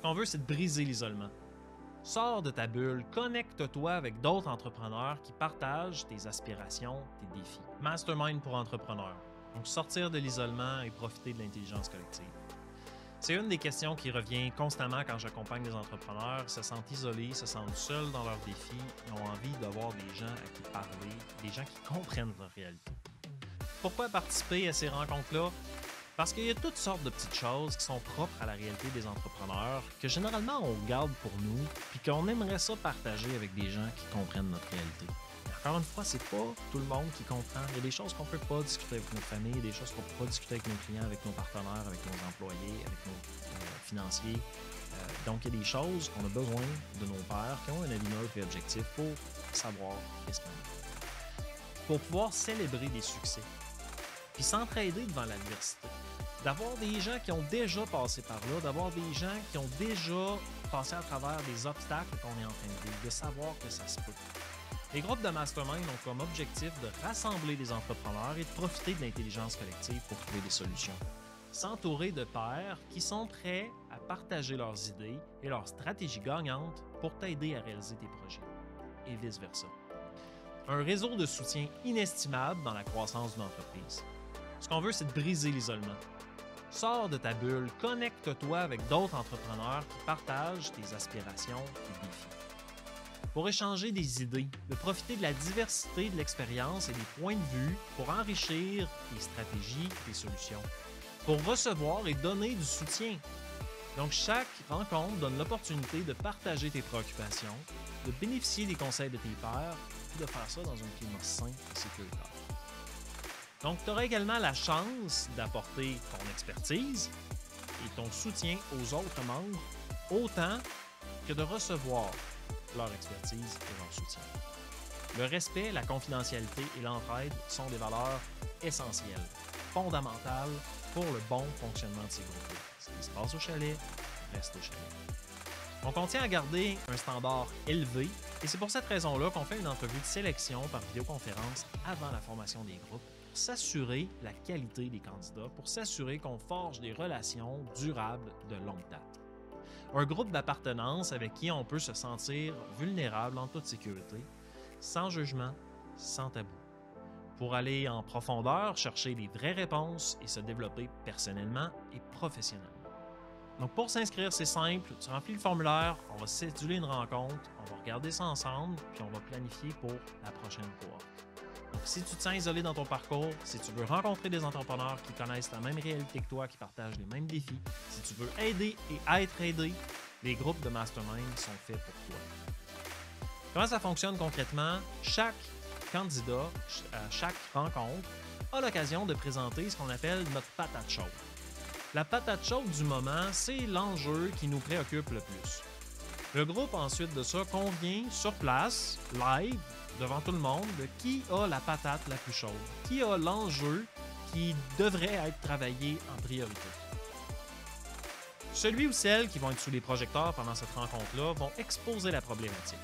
qu'on veut, c'est de briser l'isolement. Sors de ta bulle, connecte-toi avec d'autres entrepreneurs qui partagent tes aspirations, tes défis. Mastermind pour entrepreneurs. Donc, sortir de l'isolement et profiter de l'intelligence collective. C'est une des questions qui revient constamment quand j'accompagne des entrepreneurs. Ils se sentent isolés, se sentent seuls dans leurs défis. Ils ont envie d'avoir des gens à qui parler, des gens qui comprennent leur réalité. Pourquoi participer à ces rencontres-là? Parce qu'il y a toutes sortes de petites choses qui sont propres à la réalité des entrepreneurs que généralement on garde pour nous puis qu'on aimerait ça partager avec des gens qui comprennent notre réalité. Mais encore une fois, c'est pas tout le monde qui comprend. Il y a des choses qu'on peut pas discuter avec notre famille, des choses qu'on peut pas discuter avec nos clients, avec nos partenaires, avec nos employés, avec nos financiers. Donc, il y a des choses qu'on a besoin de nos pairs qui ont un avis neutre et objectif pour savoir qu'est-ce qu'il y en a. Pour pouvoir célébrer des succès puis s'entraider devant l'adversité. D'avoir des gens qui ont déjà passé par là, d'avoir des gens qui ont déjà passé à travers des obstacles qu'on est en train de vivre, de savoir que ça se peut. Les groupes de mastermind ont comme objectif de rassembler des entrepreneurs et de profiter de l'intelligence collective pour trouver des solutions. S'entourer de pairs qui sont prêts à partager leurs idées et leurs stratégies gagnantes pour t'aider à réaliser tes projets, et vice-versa. Un réseau de soutien inestimable dans la croissance d'une entreprise. Ce qu'on veut, c'est de briser l'isolement. Sors de ta bulle, connecte-toi avec d'autres entrepreneurs qui partagent tes aspirations, tes défis. Pour échanger des idées, de profiter de la diversité de l'expérience et des points de vue pour enrichir tes stratégies, tes solutions. Pour recevoir et donner du soutien. Donc, chaque rencontre donne l'opportunité de partager tes préoccupations, de bénéficier des conseils de tes pairs et de faire ça dans un climat sain et sécuritaire. Donc, tu auras également la chance d'apporter ton expertise et ton soutien aux autres membres autant que de recevoir leur expertise et leur soutien. Le respect, la confidentialité et l'entraide sont des valeurs essentielles, fondamentales pour le bon fonctionnement de ces groupes. Ce qui se passe au chalet, reste au chalet. Donc, on tient à garder un standard élevé et c'est pour cette raison-là qu'on fait une entrevue de sélection par vidéoconférence avant la formation des groupes pour s'assurer la qualité des candidats, pour s'assurer qu'on forge des relations durables de longue date. Un groupe d'appartenance avec qui on peut se sentir vulnérable en toute sécurité, sans jugement, sans tabou. Pour aller en profondeur, chercher les vraies réponses et se développer personnellement et professionnellement. Donc, pour s'inscrire, c'est simple. Tu remplis le formulaire, on va céduler une rencontre, on va regarder ça ensemble, puis on va planifier pour la prochaine cohorte. Donc, si tu te sens isolé dans ton parcours, si tu veux rencontrer des entrepreneurs qui connaissent la même réalité que toi, qui partagent les mêmes défis, si tu veux aider et être aidé, les groupes de mastermind sont faits pour toi. Comment ça fonctionne concrètement? Chaque candidat, à chaque rencontre, a l'occasion de présenter ce qu'on appelle notre patate chaude. La patate chaude du moment, c'est l'enjeu qui nous préoccupe le plus. Le groupe, ensuite de ça, convient sur place, live, devant tout le monde, de qui a la patate la plus chaude, qui a l'enjeu qui devrait être travaillé en priorité. Celui ou celle qui vont être sous les projecteurs pendant cette rencontre-là vont exposer la problématique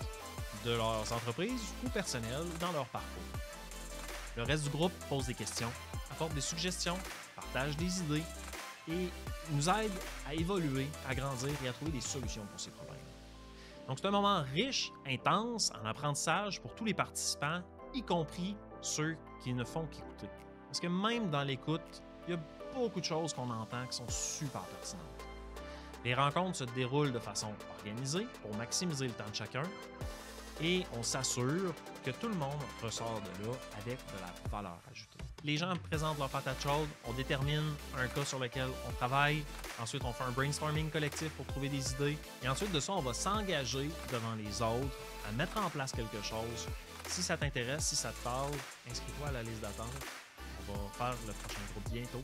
de leurs entreprises ou personnelles dans leur parcours. Le reste du groupe pose des questions, apporte des suggestions, partage des idées et nous aide à évoluer, à grandir et à trouver des solutions pour ces problèmes. Donc, c'est un moment riche, intense, en apprentissage pour tous les participants, y compris ceux qui ne font qu'écouter. Parce que même dans l'écoute, il y a beaucoup de choses qu'on entend qui sont super pertinentes. Les rencontres se déroulent de façon organisée pour maximiser le temps de chacun et on s'assure que tout le monde ressort de là avec de la valeur ajoutée. Les gens présentent leur patate chaude, on détermine un cas sur lequel on travaille, ensuite on fait un brainstorming collectif pour trouver des idées et ensuite de ça, on va s'engager devant les autres à mettre en place quelque chose. Si ça t'intéresse, si ça te parle, inscris-toi à la liste d'attente. On va faire le prochain groupe bientôt.